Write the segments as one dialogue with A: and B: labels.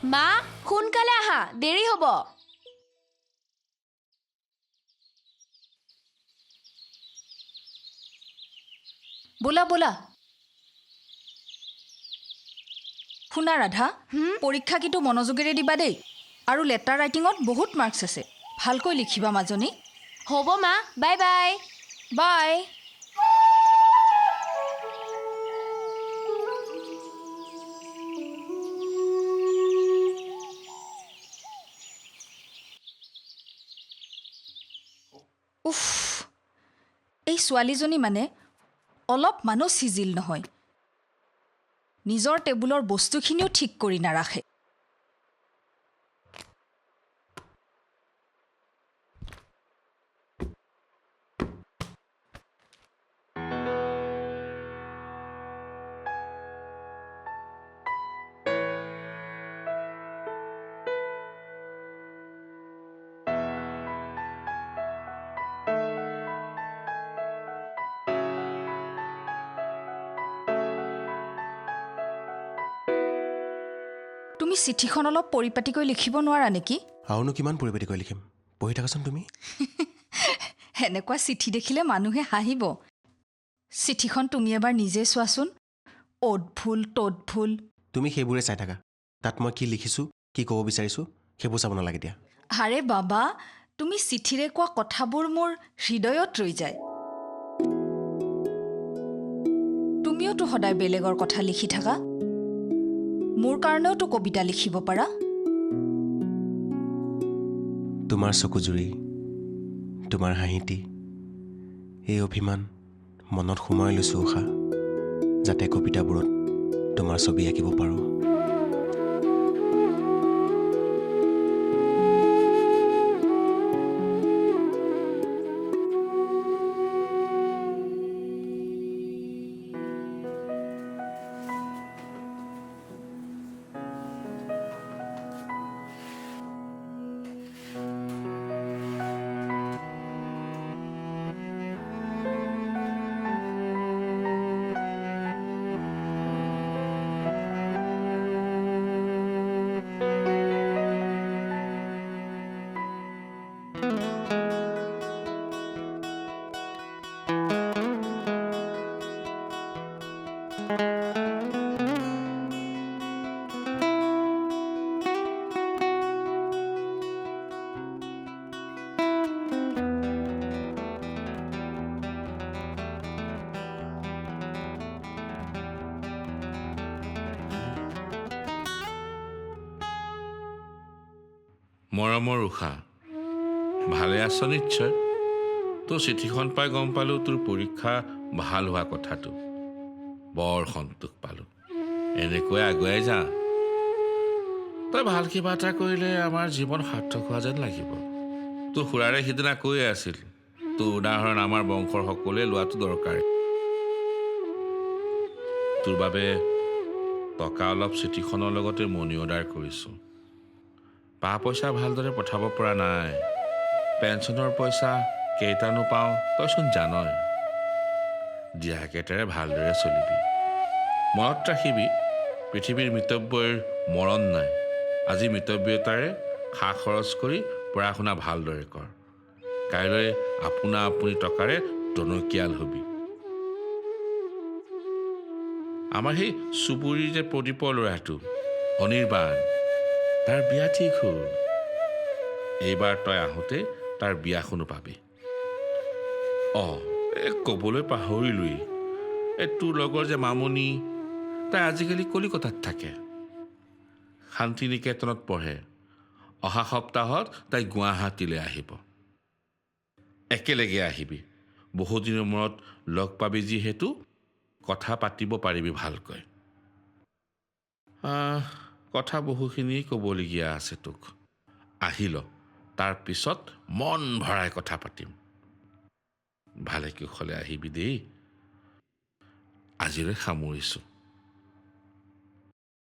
A: মা সোনকালে আহা দেৰি হ'ব
B: বোলা বোলা শুনা ৰাধা পৰীক্ষা কিন্তু মনোযোগেৰে দিবা দেই আৰু লেটাৰ ৰাইটিঙত বহুত মাৰ্কছ আছে ভালকৈ লিখিবা মাজনী
A: হ'ব মা বাই বাই
B: বাই উফ এই ছোৱালীজনী মানে অলপ মানুহ চিজিল নহয় নিজৰ টেবুলৰ বস্তুখিনিও ঠিক কৰি নাৰাখে তুমি চিঠিখন অলপ পৰিপাটিকৈ লিখিব নোৱাৰা নেকি
C: আৰুনো কিমান পৰিপাটিকৈ লিখিম পঢ়ি থাকাচোন তুমি
B: এনেকুৱা চিঠি দেখিলে মানুহে হাঁহিব চিঠিখন তুমি এবাৰ নিজে চোৱাচোন অ'ত ভুল ত'ত ভুল
C: তুমি সেইবোৰে চাই থাকা তাত মই কি লিখিছোঁ কি ক'ব বিচাৰিছোঁ সেইবোৰ চাব নালাগে দিয়া
B: আৰে বাবা তুমি চিঠিৰে কোৱা কথাবোৰ মোৰ হৃদয়ত ৰৈ যায় তুমিওতো সদায় বেলেগৰ কথা লিখি থাকা মোৰ কাৰণেওতো কবিতা লিখিব পাৰা
C: তোমাৰ চকুজুৰি তোমাৰ হাঁহিটি এই অভিমান মনত সোমাই লৈছোঁ উষা যাতে কবিতাবোৰত তোমাৰ ছবি আঁকিব পাৰোঁ
D: মৰমৰ উষা ভালে আছ নিশ্চয় তোৰ চিঠিখন পাই গম পালোঁ তোৰ পৰীক্ষা ভাল হোৱা কথাটো বৰ সন্তোষ পালোঁ এনেকৈ আগুৱাই যা তই ভাল কিবা এটা কৰিলে আমাৰ জীৱন সাৰ্থক হোৱা যেন লাগিব তোৰ খুৰাৰে সিদিনা কৈয়ে আছিল তোৰ উদাহৰণ আমাৰ বংশৰ সকলোৱে লোৱাটো দৰকাৰ তোৰ বাবে টকা অলপ চিঠিখনৰ লগতে মনি অৰ্ডাৰ কৰিছোঁ পা পইচা ভালদৰে পঠাব পৰা নাই পেঞ্চনৰ পইচা কেইটানো পাওঁ তইচোন জানই দিয়াকেইটাৰে ভালদৰে চলিবি মনত ৰাখিবি পৃথিৱীৰ মিতব্যয়ৰ মৰণ নাই আজি মিতব্যয়তাৰে খা খৰচ কৰি পঢ়া শুনা ভালদৰে কৰ কাইলৈ আপোনা আপুনি টকাৰে টনকিয়াল হবি আমাৰ সেই চুবুৰীৰ যে প্ৰদীপৰ ল'ৰাটো অনিৰ্বাণ তাৰ বিয়া ঠিক হ'ল এইবাৰ তই আহোঁতে তাৰ বিয়াখনো পাবি ক'বলৈ পাহৰিলোৱেই তোৰ লগৰ যে মামনি তাই আজিকালি কলিকতাত থাকে শান্তি নিকেতনত পঢ়ে অহা সপ্তাহত তাই গুৱাহাটীলৈ আহিব একেলগে আহিবি বহুদিনৰ মূৰত লগ পাবি যিহেতু কথা পাতিব পাৰিবি ভালকৈ কথা বহুখিনি ক'বলগীয়া আছে তোক আহি ল তাৰপিছত মন ভৰাই কথা পাতিম ভালে কুশলে আহিবি দেই আজিলৈ সামৰিছোঁ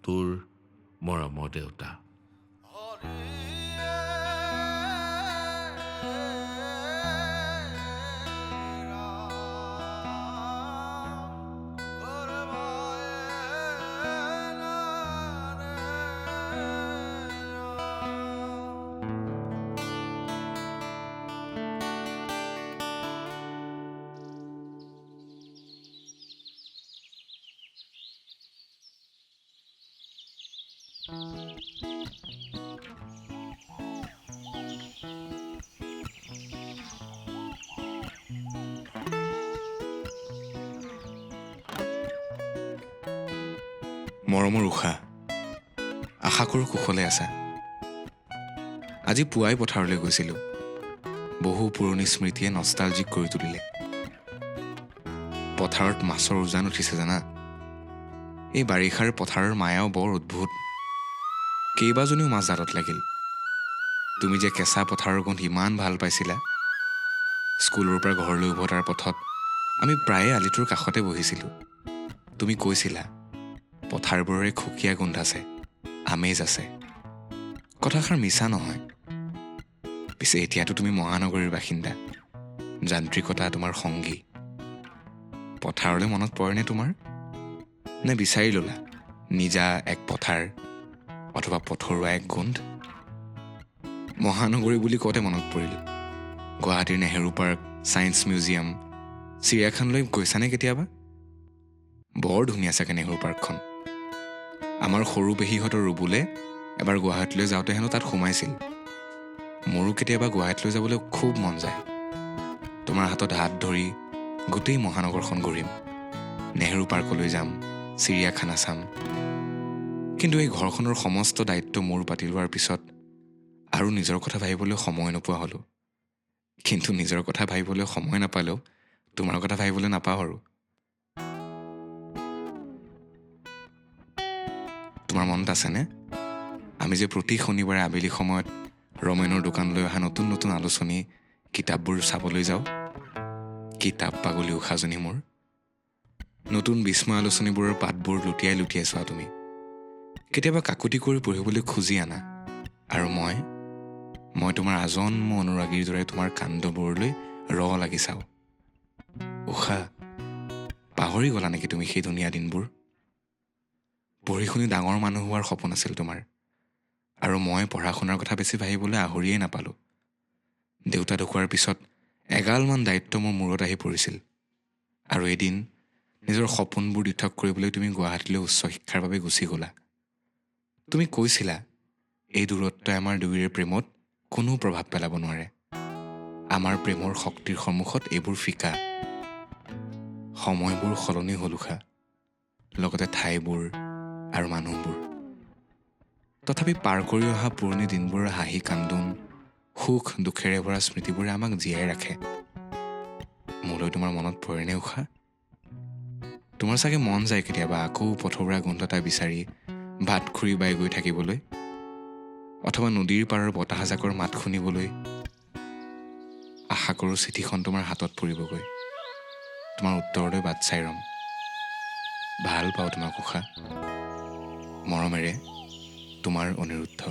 D: তোৰ মৰমৰ দেউতা
E: মৰমৰ উষা, আশা কৰোঁ কুশলে আছা। আজি পুৱাই পথাৰলৈ গৈছিলোঁ। বহু পুৰণি স্মৃতিয়ে নষ্টালজিক কৰি তুলিলে। পথাৰত মাছৰ উজান উঠিছে জানা। এই বাৰিষাৰ পথাৰৰ মায়াও বৰ অদ্ভুত। কেইবাজনীও মাছ জালত লাগিল। তুমি যে কেঁচা পথাৰৰ গোন্ধ ইমান ভাল পাইছিলা। স্কুলৰ পৰা ঘৰলৈ উভতাৰ পথত আমি প্ৰায়ে আলিটোৰ কাষতে বহিছিলোঁ। তুমি কৈছিলা, পথাৰবোৰৰে খুকীয়া গোন্ধ আছে, আমেজ আছে। কথাষাৰ মিছা নহয়। পিছে এতিয়াতো তুমি মহানগৰীৰ বাসিন্দা। যান্ত্ৰিকতা তোমাৰ সংগী। পথাৰলৈ মনত পৰেনে তোমাৰ? নে বিচাৰি ল'লা নিজা এক পথাৰ অথবা পথৰুৱা এক গোন্ধ? মহানগৰী বুলি কওঁতে মনত পৰিল, গুৱাহাটীৰ নেহেৰু পাৰ্ক, ছায়েন্স মিউজিয়াম, চিৰিয়াখানলৈ গৈছানে কেতিয়াবা? বৰ ধুনীয়া চাগে নেহেৰু পাৰ্কখন। আমাৰ সৰু পেহীহঁতৰ ৰুবুলে এবাৰ গুৱাহাটীলৈ যাওঁতে হেনো তাত সোমাইছিল। মোৰো কেতিয়াবা গুৱাহাটীলৈ যাবলৈ খুব মন যায়। তোমাৰ হাতত হাত ধৰি গোটেই মহানগৰখন ঘূৰিম, নেহেৰু পাৰ্কলৈ যাম, চিৰিয়াখানা চাম। কিন্তু এই ঘৰখনৰ সমস্ত দায়িত্ব মূৰ পাতি লোৱাৰ পিছত আৰু নিজৰ কথা ভাবিবলৈ সময় নোপোৱা হ'লোঁ। কিন্তু নিজৰ কথা ভাবিবলৈ সময় নাপালেও তোমাৰ কথা ভাবিবলৈ নাপাওঁ আৰু। তোমাৰ মনত আছেনে, আমি যে প্ৰতি শনিবাৰে আবেলি সময়ত ৰমেনৰ দোকানলৈ অহা নতুন নতুন আলোচনী, কিতাপবোৰ চাবলৈ যাওঁ? কিতাপ পাগলী উষাজনী মোৰ। নতুন বিস্ময় আলোচনীবোৰৰ পাতবোৰ লুটিয়াই লুটিয়াই চোৱা তুমি। কেতিয়াবা কাকুতি কৰি পঢ়িবলৈ খুজি আনা। আৰু মই তোমাৰ আজন্ম অনুৰাগীৰ দৰে তোমাৰ কাণ্ডবোৰলৈ লাগি চাওঁ। উষা, পাহৰি গ'লা নেকি তুমি সেই ধুনীয়া দিনবোৰ? পঢ়ি শুনি ডাঙৰ মানুহ হোৱাৰ সপোন আছিল তোমাৰ। আৰু মই পঢ়া শুনাৰ কথা বেছি ভাবিবলৈ আহৰিয়েই নাপালোঁ। দেউতা ঢুকোৱাৰ পিছত এগালমান দায়িত্ব মোৰ মূৰত আহি পৰিছিল। আৰু এদিন নিজৰ সপোনবোৰ দিঠক কৰিবলৈ তুমি গুৱাহাটীলৈ উচ্চ শিক্ষাৰ বাবে গুচি গ'লা। তুমি কৈছিলা, এই দূৰত্বই আমাৰ দুয়োৰে প্ৰেমত কোনো প্ৰভাৱ পেলাব নোৱাৰে। আমাৰ প্ৰেমৰ শক্তিৰ সন্মুখত এইবোৰ ফিকা। সময়বোৰ সলনি হ'ল উষা, লগতে ঠাইবোৰ আৰু মানুহবোৰ। তথাপি পাৰ কৰি অহা পুৰণি দিনবোৰৰ হাঁহি কান্দোন, সুখ দুখেৰে ভৰা স্মৃতিবোৰে আমাক জীয়াই ৰাখে। মোলৈ তোমাৰ মনত পৰেনে উষা? তোমাৰ চাগে মন যায় কেতিয়াবা আকৌ পথৰুৱা গোন্ধ এটা বিচাৰি ভাত খুৰি বাই গৈ থাকিবলৈ, অথবা নদীৰ পাৰৰ বতাহজাকৰ মাত শুনিবলৈ। আশা কৰোঁ চিঠিখন তোমাৰ হাতত পৰিবগৈ। তোমাৰ উত্তৰলৈ বাট চাই ৰ'ম। ভাল পাওঁ তোমাক উষা। মৰমেৰে তোমাৰ Aniruddha.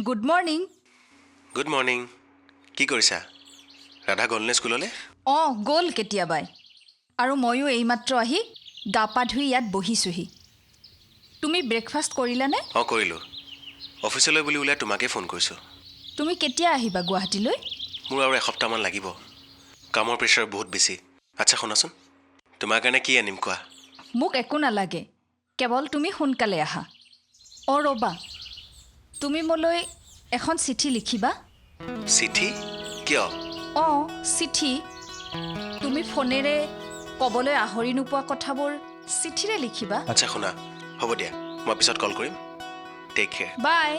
B: Good morning.
C: Good morning. কি কৰিছা? ৰাধা গ'লনে স্কুললৈ?
B: অঁ, গ'ল কেতিয়াবাই। আৰু ময়ো এইমাত্ৰ আহি গা পা ধুই ইয়াত বহিছোঁহি। তুমি ব্ৰেকফাষ্ট কৰিলানে?
C: অঁ, কৰিলোঁ। অফিচলৈ বুলি ওলাই তোমাকেই ফোন কৰিছোঁ।
B: তুমি কেতিয়া আহিবা গুৱাহাটীলৈ?
C: মোৰ আৰু এসপ্তাহমান লাগিব। কামৰ প্ৰেছাৰ বহুত বেছি। আচ্ছা শুনাচোন, তোমাৰ কাৰণে কি আনিম কোৱা?
B: মোক একো নালাগে, কেৱল তুমি সোনকালে আহা। অঁ ৰ'বা, তুমি মোলৈ এখন চিঠি লিখিবা।
C: চিঠি? কিয়?
B: অঁ, চিঠি। তুমি ফোনেৰে ক'বলৈ আহৰি নোপোৱা কথাবোৰ চিঠিৰে লিখিবা।
C: আচ্ছা শুনা, হ'ব দিয়া, মই পিছত কল কৰিম। Take care.
B: বাই।